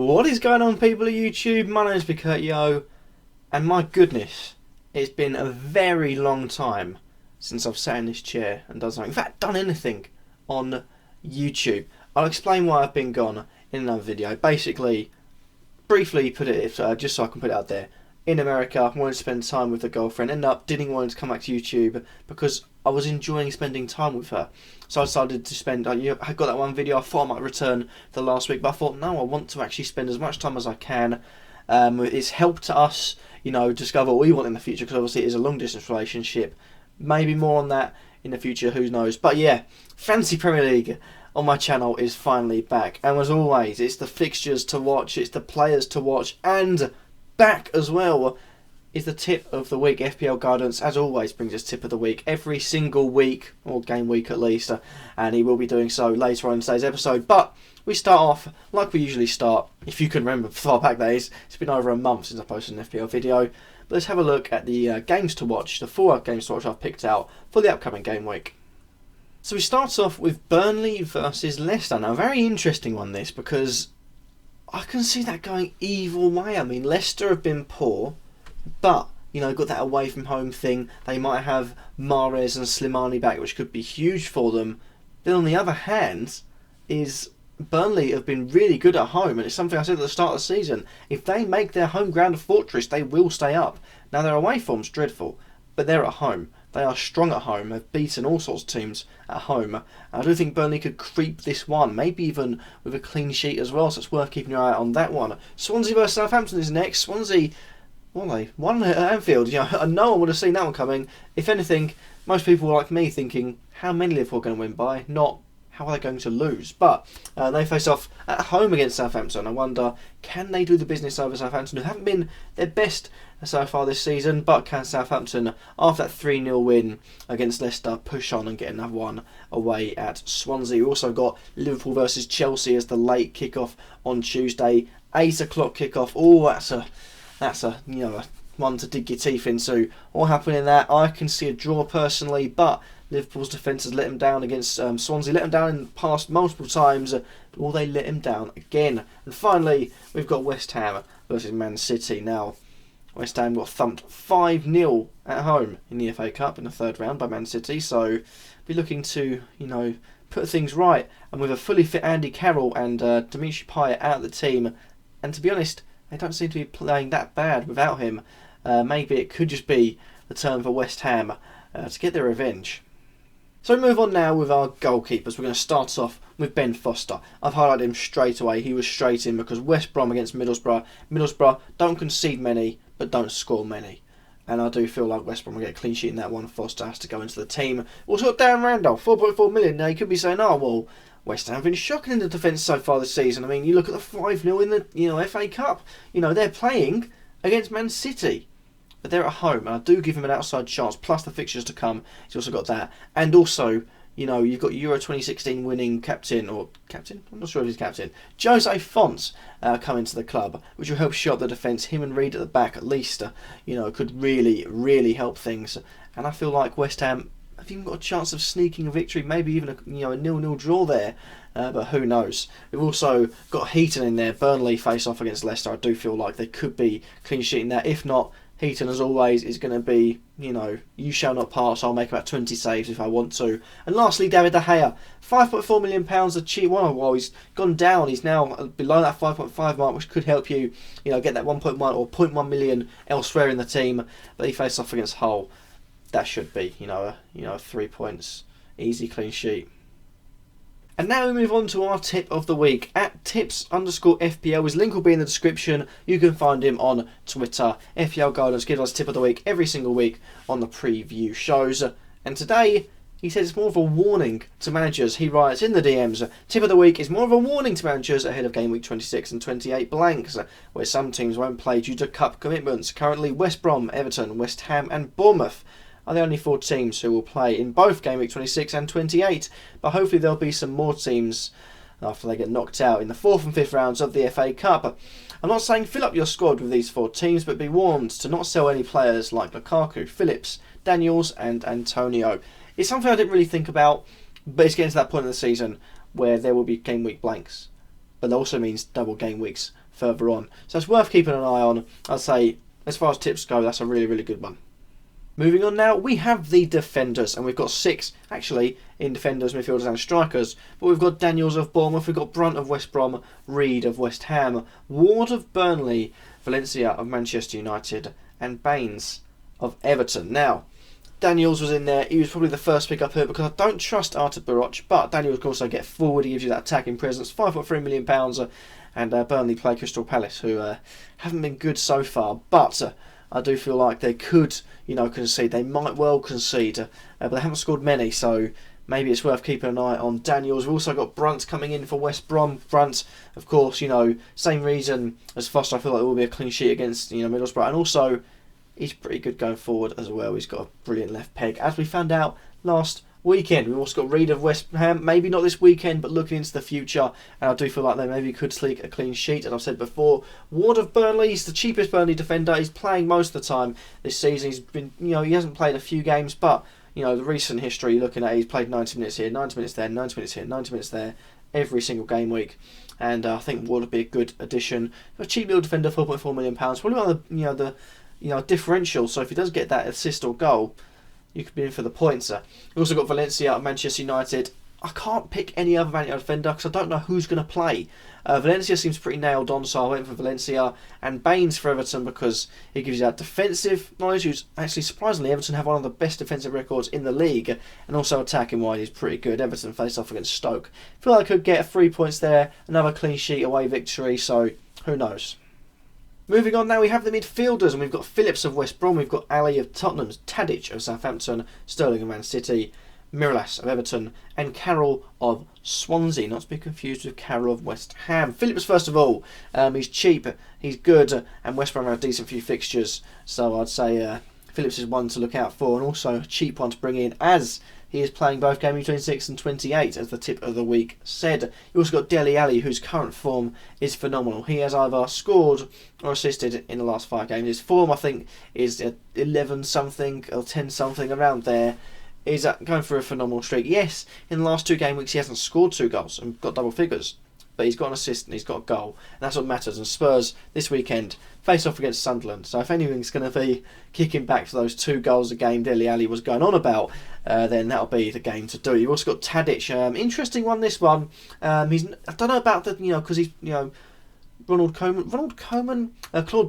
What is going on, people of YouTube? My name is Kurtyoy, and my goodness, it's been a very long time since I've sat in this chair and done something. In fact, done anything on YouTube. I'll explain why I've been gone in another video. Basically, briefly put it, just so I can put it out there. In America, I wanted to spend time with a girlfriend. Ended up didn't want to come back to YouTube because I was enjoying spending time with her. So I decided to spend. I got that one video. I thought I might return the last week, but I thought no, I want to actually spend as much time as I can. It's helped us, discover what we want in the future, because obviously it is a long distance relationship. Maybe more on that in the future. Who knows? But yeah, Fantasy Premier League on my channel is finally back, and as always, it's the fixtures to watch, it's the players to watch, and back as well is the tip of the week. FPL Guidance, as always, brings us tip of the week every single week, or game week at least, and he will be doing so later on in today's episode. But we start off like we usually start. If you can remember far back, that is, it's been over a month since I posted an FPL video. But let's have a look at the games to watch, the 4 games to watch I've picked out for the upcoming game week. So we start off with Burnley versus Leicester. Now, a very interesting one this, because I can see that going either way. I mean, Leicester have been poor, but, got that away from home thing. They might have Mahrez and Slimani back, which could be huge for them. Then on the other hand, is Burnley have been really good at home, and it's something I said at the start of the season. If they make their home ground a fortress, they will stay up. Now, their away form's dreadful, but they're at home. They are strong at home. They've beaten all sorts of teams at home. I do think Burnley could creep this one, maybe even with a clean sheet as well, so it's worth keeping your eye out on that one. Swansea versus Southampton is next. Swansea, they won at Anfield. No one would have seen that one coming. If anything, most people were like me thinking, how many Liverpool are going to win by? Not how are they going to lose? But they face off at home against Southampton. I wonder, can they do the business over Southampton, who haven't been their best so far this season? But can Southampton, after that 3-0 win against Leicester, push on and get another one away at Swansea? We also got Liverpool versus Chelsea as the late kickoff on Tuesday, 8 o'clock kickoff. Oh, that's a one to dig your teeth into. What happened in that? I can see a draw personally, but Liverpool's defence has let him down against Swansea. Let him down in the past multiple times, but will they let him down again? And finally, we've got West Ham versus Man City. Now, West Ham got thumped 5-0 at home in the FA Cup in the third round by Man City, so be looking to, put things right. And with a fully fit Andy Carroll and Dimitri Payet out of the team, and to be honest, they don't seem to be playing that bad without him. Maybe it could just be the turn for West Ham to get their revenge. So we move on now with our goalkeepers. We're going to start off with Ben Foster. I've highlighted him straight away. He was straight in because West Brom against Middlesbrough. Middlesbrough don't concede many, but don't score many. And I do feel like West Brom will get a clean sheet in that one. Foster has to go into the team. Also got Darren Randolph, 4.4 million. Now you could be saying, oh, well, West Ham have been shocking in the defence so far this season. I mean, you look at the 5-0 in the FA Cup. They're playing against Man City. But they're at home, and I do give him an outside chance, plus the fixtures to come. He's also got that. And also, you've got Euro 2016 winning captain? I'm not sure if he's captain. Jose Fonts coming to the club, which will help shore up the defence. Him and Reed at the back, at least, could really, really help things. And I feel like West Ham have even got a chance of sneaking a victory, maybe even a 0-0 draw there. But who knows? We've also got Heaton in there. Burnley face off against Leicester. I do feel like they could be clean sheeting that. If not, Heaton, as always, is going to be, you shall not pass. I'll make about 20 saves if I want to. And lastly, David De Gea, £5.4 million, a cheap one. Well, he's gone down. He's now below that 5.5 mark, which could help you, get that 1.1 or 0.1 million elsewhere in the team. But he faced off against Hull. That should be, 3 points, easy clean sheet. And now we move on to our tip of the week. At tips_FPL, his link will be in the description. You can find him on Twitter. FPL Guidance gives us tip of the week every single week on the preview shows. And today, he says it's more of a warning to managers. He writes in the DMs, tip of the week is more of a warning to managers ahead of game week 26 and 28 blanks, where some teams won't play due to cup commitments. Currently, West Brom, Everton, West Ham and Bournemouth are the only 4 teams who will play in both game week 26 and 28, but hopefully there'll be some more teams after they get knocked out in the 4th and 5th rounds of the FA Cup. I'm not saying fill up your squad with these 4 teams, but be warned to not sell any players like Lukaku, Phillips, Daniels and Antonio. It's something I didn't really think about, but it's getting to that point in the season where there will be game week blanks, but that also means double game weeks further on. So it's worth keeping an eye on. I'd say, as far as tips go, that's a really, really good one. Moving on now, we have the defenders, and we've got 6 actually in defenders, midfielders and strikers. But we've got Daniels of Bournemouth, we've got Brunt of West Brom, Reed of West Ham, Ward of Burnley, Valencia of Manchester United, and Baines of Everton. Now, Daniels was in there. He was probably the first pick up here because I don't trust Artur Boruc, but Daniels can also get forward. He gives you that attacking presence. £5.3 million, and Burnley play Crystal Palace, who haven't been good so far, but I do feel like they could, concede. They might well concede, but they haven't scored many, so maybe it's worth keeping an eye on Daniels. We've also got Brunt coming in for West Brom. Brunt, of course, same reason as Foster. I feel like it will be a clean sheet against Middlesbrough, and also he's pretty good going forward as well. He's got a brilliant left peg, as we found out last weekend. We've also got Reed of West Ham, maybe not this weekend, but looking into the future, and I do feel like they maybe could sneak a clean sheet, as I've said before. Ward of Burnley, he's the cheapest Burnley defender. He's playing most of the time this season. He's been, he hasn't played a few games, but the recent history you're looking at, he's played 90 minutes here, 90 minutes there, 90 minutes here, 90 minutes there, every single game week. And I think Ward would be a good addition. A cheap little defender, £4.4 million. Probably one of the differential. So if he does get that assist or goal, you could be in for the points. We've also got Valencia at Manchester United. I can't pick any other Man United defender because I don't know who's going to play. Valencia seems pretty nailed on, so I went for Valencia. And Baines for Everton because he gives you that defensive knowledge. Who's actually, surprisingly, Everton have one of the best defensive records in the league. And also attacking wise, he's pretty good. Everton face off against Stoke. I feel like I could get 3 points there. Another clean sheet away victory, so who knows. Moving on now, we have the midfielders, and we've got Phillips of West Brom, we've got Ali of Tottenham, Tadic of Southampton, Sterling of Man City, Mirallas of Everton, and Carroll of Swansea, not to be confused with Carroll of West Ham. Phillips first of all, he's cheap, he's good, and West Brom have a decent few fixtures, so I'd say Phillips is one to look out for, and also a cheap one to bring in, as he is playing both games 26 and 28, as the tip of the week said. You also got Dele Alli, whose current form is phenomenal. He has either scored or assisted in the last 5 games. His form, I think, is 11 something or 10 something around there. He's going for a phenomenal streak. Yes, in the last 2 game weeks he hasn't scored 2 goals and got double figures, but he's got an assist and he's got a goal, and that's what matters. And Spurs this weekend face off against Sunderland, so if anything's going to be kicking back to those 2 goals a game Dele Alli was going on about, then that'll be the game to do. You've also got Tadic, interesting one this one. I don't know about the because he's Claude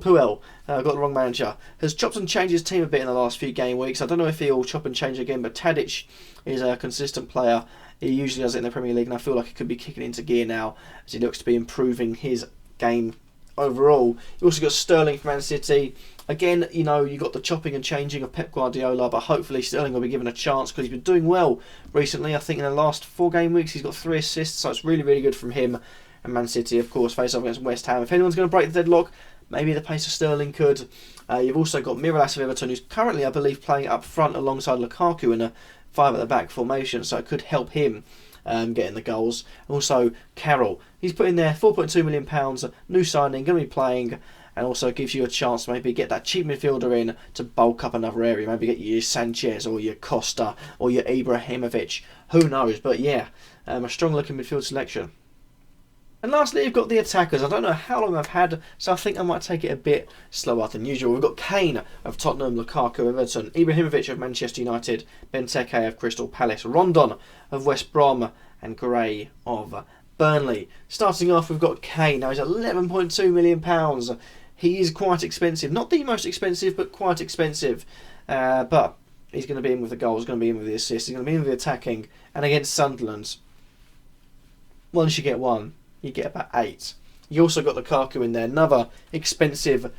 Puel, got the wrong manager, has chopped and changed his team a bit in the last few game weeks. I don't know if he'll chop and change again, but Tadic is a consistent player. He usually does it in the Premier League, and I feel like he could be kicking into gear now as he looks to be improving his game overall. You also got Sterling from Man City. Again, you got the chopping and changing of Pep Guardiola, but hopefully Sterling will be given a chance because he's been doing well recently. I think in the last 4 game weeks he's got 3 assists, so it's really, really good from him. And Man City, of course, face off against West Ham. If anyone's going to break the deadlock, maybe the pace of Sterling could. You've also got Mirallas of Everton, who's currently, I believe, playing up front alongside Lukaku in a 5 at the back formation, so it could help him getting the goals. Also, Carroll, he's put in there £4.2 million, new signing, going to be playing, and also gives you a chance to maybe get that cheap midfielder in to bulk up another area. Maybe get your Sanchez or your Costa or your Ibrahimovic. Who knows? But yeah, a strong looking midfield selection. And lastly, you've got the attackers. I don't know how long I've had, so I think I might take it a bit slower than usual. We've got Kane of Tottenham, Lukaku of Everton, Ibrahimovic of Manchester United, Benteke of Crystal Palace, Rondon of West Brom, and Gray of Burnley. Starting off, we've got Kane. Now, he's £11.2 million. He is quite expensive. Not the most expensive, but quite expensive. But he's going to be in with the goals, going to be in with the assists, he's going to be in with the attacking. And against Sunderland, once you get one, you get about 8. You also got Lukaku in there, another expensive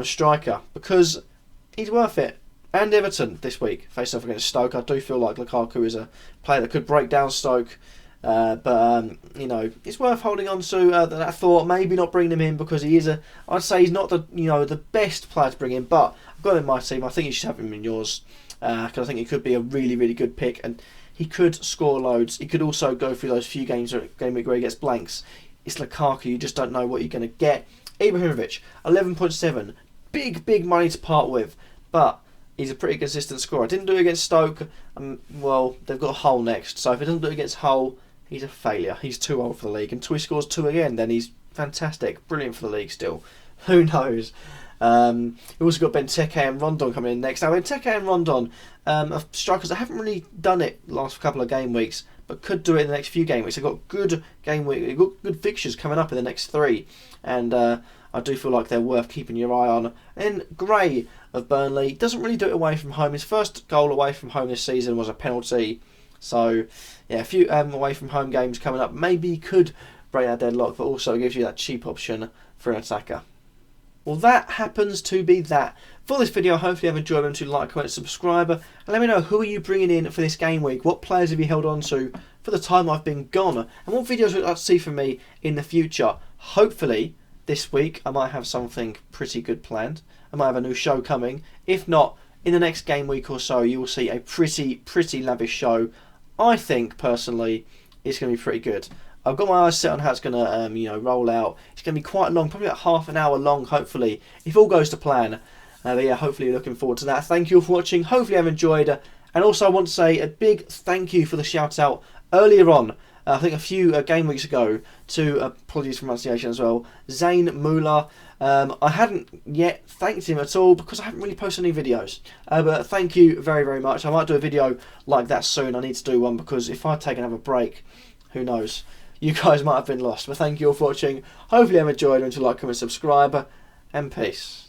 striker, because he's worth it. And Everton this week face off against Stoke. I do feel like Lukaku is a player that could break down Stoke, but it's worth holding on to. That thought, maybe not bringing him in because he is I'd say he's not the best player to bring in, but I've got him in my team. I think you should have him in yours because I think he could be a really, really good pick, and he could score loads. He could also go through those few games where he gets blanks. It's Lukaku, you just don't know what you're going to get. Ibrahimovic, 11.7. Big money to part with, but he's a pretty consistent scorer. Didn't do it against Stoke. Well, they've got Hull next, so if he doesn't do it against Hull, he's a failure. He's too old for the league. Until he scores 2 again, then he's fantastic, brilliant for the league still. Who knows? We've also got Benteke and Rondon coming in next. Now, Benteke and Rondon are strikers that haven't really done it the last couple of game weeks, but could do it in the next few game weeks. They've got good game week, they've got good fixtures coming up in the next 3, and I do feel like they're worth keeping your eye on. And Gray of Burnley doesn't really do it away from home. His first goal away from home this season was a penalty, so yeah, a few away from home games coming up. Maybe he could break that deadlock, but also gives you that cheap option for an attacker. Well, that happens to be that for this video. Hopefully you've enjoyed. Remember to like, comment, subscribe, and let me know who are you bringing in for this game week. What players have you held on to for the time I've been gone, and what videos would you like to see from me in the future? Hopefully this week I might have something pretty good planned. I might have a new show coming. If not, in the next game week or so, you will see a pretty lavish show. I think personally it's going to be pretty good. I've got my eyes set on how it's going to roll out. It's going to be quite long, probably about half an hour long, hopefully, if all goes to plan. But yeah, hopefully you're looking forward to that. Thank you all for watching. Hopefully you've enjoyed. And also I want to say a big thank you for the shout out earlier on, I think a few game weeks ago, to, apologies for pronunciation as well, Zane Muller. I hadn't yet thanked him at all because I haven't really posted any videos. But thank you very much. I might do a video like that soon. I need to do one because if I take another break, who knows? You guys might have been lost. But thank you all for watching. Hopefully you've enjoyed. Remember to like, comment, subscribe, and peace.